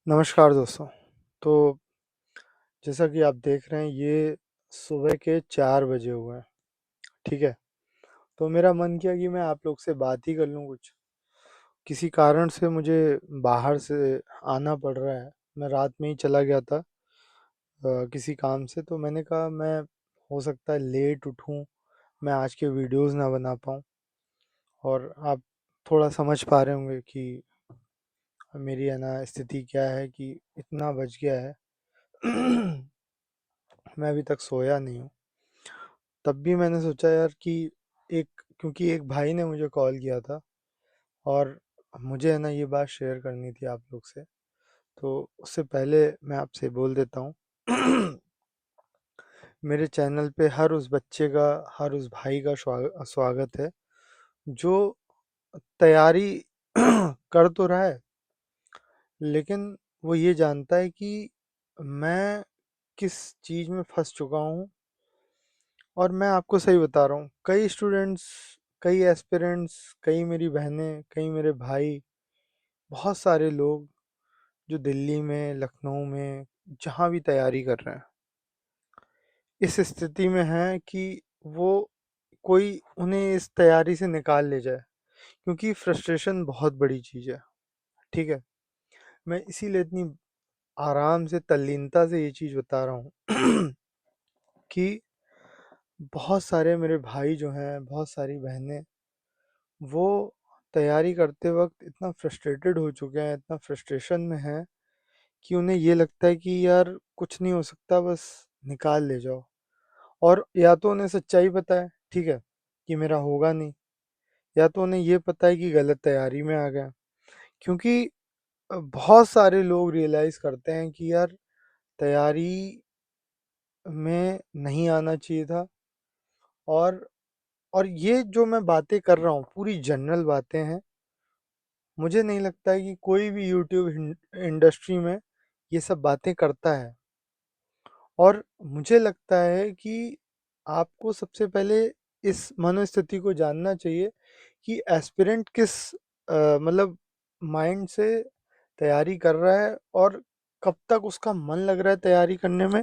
नमस्कार दोस्तों। तो जैसा कि आप देख रहे हैं ये सुबह के 4 बजे हुए हैं, ठीक है? तो मेरा मन किया कि मैं आप लोग से बात ही कर लूँ कुछ। किसी कारण से मुझे बाहर से आना पड़ रहा है। मैं रात में ही चला गया था किसी काम से, तो मैंने कहा मैं हो सकता है लेट उठूँ, मैं आज के वीडियोज़ ना बना पाऊँ। और आप थोड़ा समझ पा रहे होंगे कि मेरी है ना स्थिति क्या है कि इतना बज गया है। मैं अभी तक सोया नहीं हूँ। तब भी मैंने सोचा यार कि एक क्योंकि एक भाई ने मुझे कॉल किया था और मुझे है ना ये बात शेयर करनी थी आप लोग से। तो उससे पहले मैं आपसे बोल देता हूँ मेरे चैनल पे हर उस बच्चे का, हर उस भाई का स्वागत है जो तैयारी कर तो रहा है, लेकिन वो ये जानता है कि मैं किस चीज़ में फंस चुका हूँ। और मैं आपको सही बता रहा हूँ, कई स्टूडेंट्स, कई एस्पिरेंट्स, कई मेरी बहनें, कई मेरे भाई, बहुत सारे लोग जो दिल्ली में, लखनऊ में, जहाँ भी तैयारी कर रहे हैं, इस स्थिति में हैं कि वो कोई उन्हें इस तैयारी से निकाल ले जाए, क्योंकि फ्रस्ट्रेशन बहुत बड़ी चीज़ है, ठीक है? मैं इसीलिए इतनी आराम से, तल्लीनता से ये चीज़ बता रहा हूँ कि बहुत सारे मेरे भाई जो हैं, बहुत सारी बहनें, वो तैयारी करते वक्त इतना फ्रस्ट्रेटेड हो चुके हैं, इतना फ्रस्ट्रेशन में हैं कि उन्हें ये लगता है कि यार कुछ नहीं हो सकता, बस निकाल ले जाओ। और या तो उन्हें सच्चाई पता है, ठीक है, कि मेरा होगा नहीं, या तो उन्हें ये पता है कि गलत तैयारी में आ गया। क्योंकि बहुत सारे लोग रियलाइज़ करते हैं कि यार तैयारी में नहीं आना चाहिए था। और ये जो मैं बातें कर रहा हूँ पूरी जनरल बातें हैं। मुझे नहीं लगता है कि कोई भी यूट्यूब इंडस्ट्री में ये सब बातें करता है। और मुझे लगता है कि आपको सबसे पहले इस मनोस्थिति को जानना चाहिए कि एस्पिरेंट किस मतलब माइंड से तैयारी कर रहा है और कब तक उसका मन लग रहा है तैयारी करने में।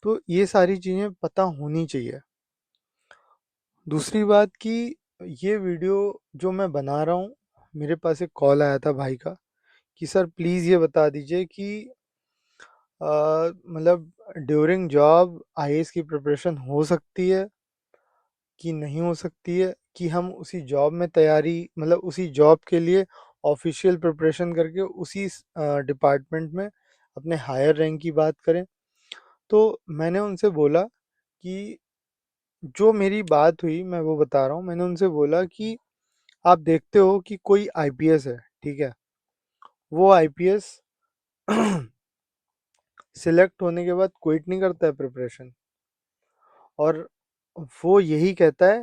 तो ये सारी चीज़ें पता होनी चाहिए। दूसरी बात कि ये वीडियो जो मैं बना रहा हूँ, मेरे पास एक कॉल आया था भाई का कि सर प्लीज़ ये बता दीजिए कि मतलब ड्यूरिंग जॉब आईएएस की प्रिपरेशन हो सकती है कि नहीं हो सकती है, कि हम उसी जॉब में तैयारी, मतलब उसी जॉब के लिए ऑफिशियल प्रिपरेशन करके उसी डिपार्टमेंट में अपने हायर रैंक की बात करें। तो मैंने उनसे बोला कि जो मेरी बात हुई मैं वो बता रहा हूँ। मैंने उनसे बोला कि आप देखते हो कि कोई आईपीएस है, ठीक है, वो आईपीएस सिलेक्ट होने के बाद क्विट नहीं करता है प्रिपरेशन, और वो यही कहता है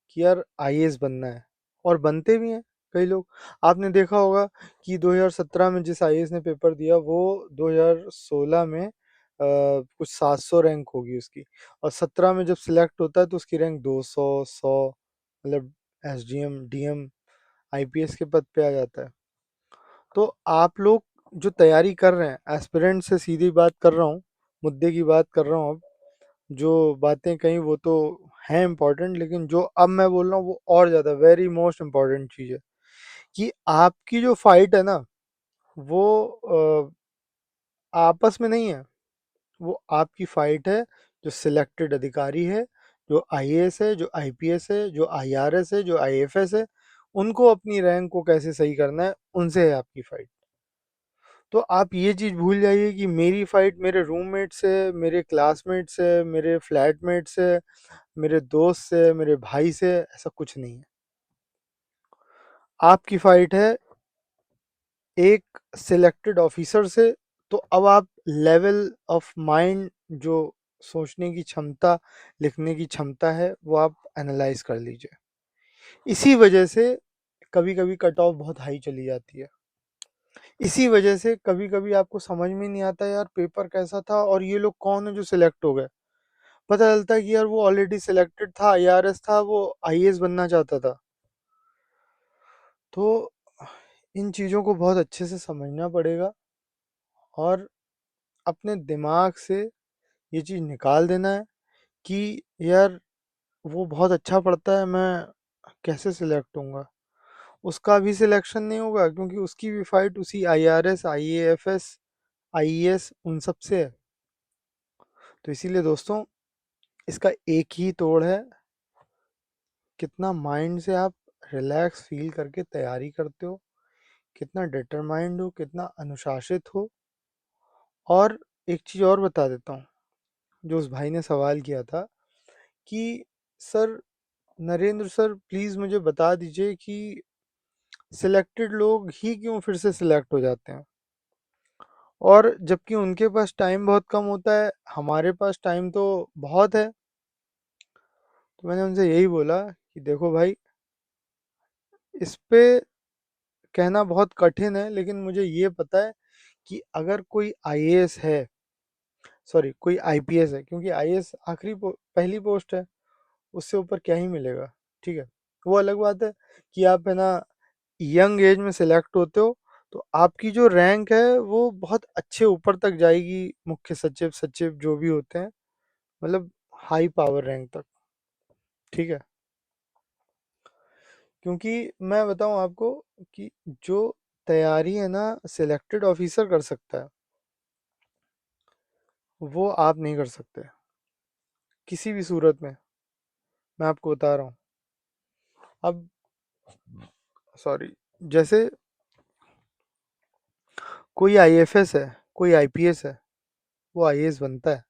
कि यार आईएएस बनना है, और बनते भी हैं कई लोग। आपने देखा होगा कि 2017 में जिस आईएएस ने पेपर दिया वो 2016 में कुछ 700 रैंक होगी उसकी, और 17 में जब सिलेक्ट होता है तो उसकी रैंक 200, 100, मतलब एसडीएम, डीएम, आईपीएस के पद पे आ जाता है। तो आप लोग जो तैयारी कर रहे हैं, एस्पिरेंट से सीधी बात कर रहा हूँ, मुद्दे की बात कर रहा हूँ अब। जो बातें कहीं वो तो हैं इम्पोर्टेंट, लेकिन जो अब मैं बोल रहा हूँ वो और ज़्यादा वेरी मोस्ट इम्पॉर्टेंट चीज़ है कि आपकी जो फाइट है ना, वो आपस में नहीं है, वो आपकी फाइट है जो सिलेक्टेड अधिकारी है, जो आईएएस है, जो आईपीएस है, जो आईआरएस है, जो आईएफएस है, उनको अपनी रैंक को कैसे सही करना है, उनसे है आपकी फाइट। तो आप ये चीज़ भूल जाइए कि मेरी फाइट मेरे रूममेट से, मेरे क्लासमेट से, मेरे फ्लैटमेट से, मेरे दोस्त से, मेरे भाई से, ऐसा कुछ नहीं है। आपकी फाइट है एक सिलेक्टेड ऑफिसर से। तो अब आप लेवल ऑफ माइंड, जो सोचने की क्षमता, लिखने की क्षमता है, वो आप एनालाइज कर लीजिए। इसी वजह से कभी कभी कट ऑफ बहुत हाई चली जाती है। इसी वजह से कभी कभी आपको समझ में नहीं आता यार पेपर कैसा था और ये लोग कौन है जो सिलेक्ट हो गए। पता चलता है कि यार वो ऑलरेडी सिलेक्टेड था, आईआरएस था, वो आईएएस बनना चाहता था। तो इन चीज़ों को बहुत अच्छे से समझना पड़ेगा और अपने दिमाग से ये चीज़ निकाल देना है कि यार वो बहुत अच्छा पढ़ता है, मैं कैसे सिलेक्ट होऊंगा। उसका भी सिलेक्शन नहीं होगा क्योंकि उसकी भी फाइट उसी आईआरएस, आईएएफएस, आईएएस उन सब से है। तो इसीलिए दोस्तों, इसका एक ही तोड़ है, कितना माइंड से आप रिलैक्स फील करके तैयारी करते हो, कितना डिटरमाइंड हो, कितना अनुशासित हो। और एक चीज़ और बता देता हूँ, जो उस भाई ने सवाल किया था कि सर, नरेंद्र सर प्लीज़ मुझे बता दीजिए कि सिलेक्टेड लोग ही क्यों फिर से सिलेक्ट हो जाते हैं, और जबकि उनके पास टाइम बहुत कम होता है, हमारे पास टाइम तो बहुत है। तो मैंने उनसे यही बोला कि देखो भाई, इस पे कहना बहुत कठिन है, लेकिन मुझे ये पता है कि अगर कोई आईएएस है, सॉरी कोई आईपीएस है, क्योंकि आईएएस पहली पोस्ट है, उससे ऊपर क्या ही मिलेगा। ठीक है, वो अलग बात है कि आप है ना यंग एज में सिलेक्ट होते हो, तो आपकी जो रैंक है वो बहुत अच्छे ऊपर तक जाएगी, मुख्य सचिव सचिव जो भी होते हैं, मतलब हाई पावर रैंक तक। ठीक है, क्योंकि मैं बताऊं आपको कि जो तैयारी है ना सिलेक्टेड ऑफिसर कर सकता है, वो आप नहीं कर सकते किसी भी सूरत में। मैं आपको बता रहा हूँ। अब सॉरी, जैसे कोई आईएफएस है, कोई आईपीएस है, वो आईएएस बनता है,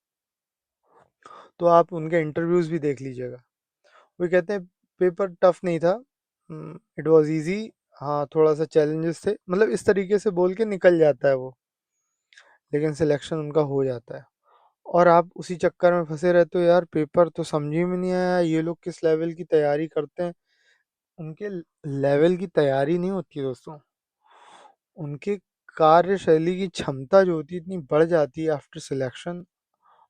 तो आप उनके इंटरव्यूज भी देख लीजिएगा। वो कहते हैं पेपर टफ नहीं था, इट वाज इजी, हाँ थोड़ा सा चैलेंजेस थे, मतलब इस तरीके से बोल के निकल जाता है वो, लेकिन सिलेक्शन उनका हो जाता है। और आप उसी चक्कर में फंसे रहते हो, यार पेपर तो समझ ही में नहीं आया, ये लोग किस लेवल की तैयारी करते हैं। उनके लेवल की तैयारी नहीं होती है दोस्तों, उनके कार्यशैली की क्षमता जो होती है इतनी बढ़ जाती है आफ्टर सिलेक्शन,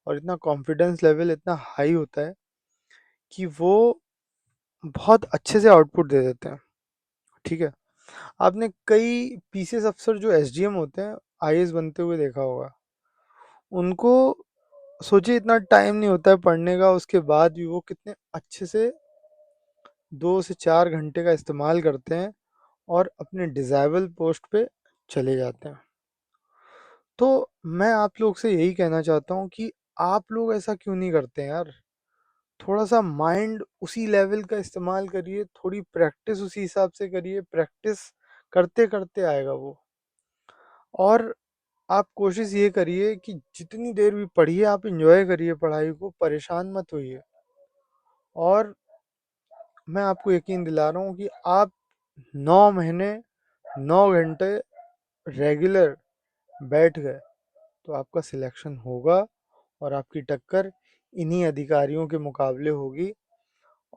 और इतना कॉन्फिडेंस लेवल इतना हाई होता है कि वो बहुत अच्छे से आउटपुट दे देते हैं। ठीक है, आपने कई पीसीएस अफसर जो एसडीएम होते हैं, आईएएस बनते हुए देखा होगा, उनको सोचिए इतना टाइम नहीं होता है पढ़ने का, उसके बाद भी वो कितने अच्छे से 2 से 4 घंटे का इस्तेमाल करते हैं और अपने डिज़ायबल पोस्ट पे चले जाते हैं। तो मैं आप लोग से यही कहना चाहता हूँ कि आप लोग ऐसा क्यों नहीं करते हैं यार। थोड़ा सा माइंड उसी लेवल का इस्तेमाल करिए, थोड़ी प्रैक्टिस उसी हिसाब से करिए, प्रैक्टिस करते करते आएगा वो। और आप कोशिश ये करिए कि जितनी देर भी पढ़िए आप इंजॉय करिए पढ़ाई को, परेशान मत होइए। और मैं आपको यकीन दिला रहा हूँ कि आप 9 महीने 9 घंटे रेगुलर बैठ गए तो आपका सिलेक्शन होगा, और आपकी टक्कर इन्हीं अधिकारियों के मुकाबले होगी।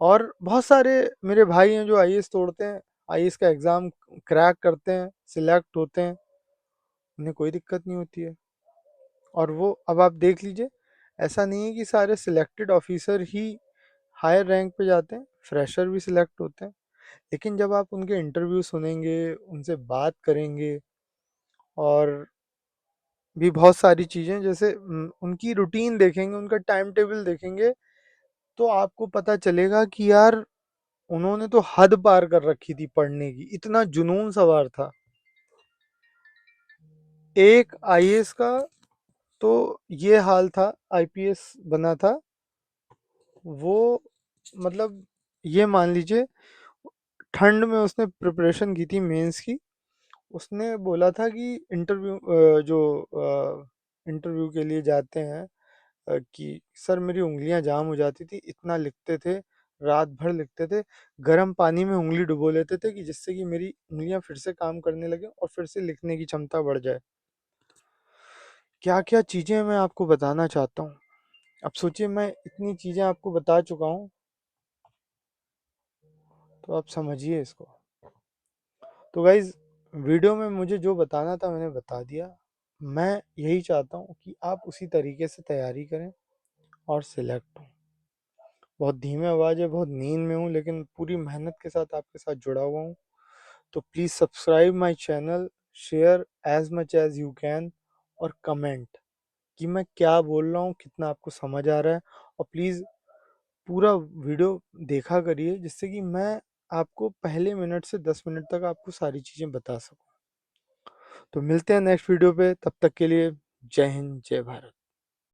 और बहुत सारे मेरे भाई हैं जो आईएएस तोड़ते हैं, आईएएस का एग्ज़ाम क्रैक करते हैं, सिलेक्ट होते हैं, उन्हें कोई दिक्कत नहीं होती है। और वो अब आप देख लीजिए, ऐसा नहीं है कि सारे सिलेक्टेड ऑफिसर ही हायर रैंक पे जाते हैं, फ्रेशर भी सिलेक्ट होते हैं। लेकिन जब आप उनके इंटरव्यू सुनेंगे, उनसे बात करेंगे, और भी बहुत सारी चीज़ें जैसे उनकी रूटीन देखेंगे, उनका टाइम टेबल देखेंगे, तो आपको पता चलेगा कि यार उन्होंने तो हद पार कर रखी थी पढ़ने की, इतना जुनून सवार था। एक आईएएस का तो ये हाल था, आईपीएस बना था वो, मतलब ये मान लीजिए ठंड में उसने प्रिपरेशन की थी मेंस की। उसने बोला था कि जो इंटरव्यू के लिए जाते हैं, कि सर मेरी उंगलियां जाम हो जाती थी, इतना लिखते थे, रात भर लिखते थे, गर्म पानी में उंगली डुबो लेते थे कि जिससे कि मेरी उंगलियां फिर से काम करने लगे और फिर से लिखने की क्षमता बढ़ जाए। क्या क्या चीज़ें मैं आपको बताना चाहता हूँ। अब सोचिए मैं इतनी चीज़ें आपको बता चुका हूँ, तो आप समझिए इसको। तो गाइज, वीडियो में मुझे जो बताना था मैंने बता दिया। मैं यही चाहता हूँ कि आप उसी तरीके से तैयारी करें और सिलेक्ट हों। बहुत धीमे आवाज़ है, बहुत नींद में हूँ, लेकिन पूरी मेहनत के साथ आपके साथ जुड़ा हुआ हूँ। तो please subscribe my channel, share as much as you can और कमेंट कि मैं क्या बोल रहा हूँ, कितना आपको समझ आ रहा है। और प्लीज़ पूरा वीडियो देखा करिए, जिससे कि मैं आपको पहले मिनट से 10 मिनट तक आपको सारी चीज़ें बता सकूँ। तो मिलते हैं नेक्स्ट वीडियो पे, तब तक के लिए जय हिंद, जय भारत।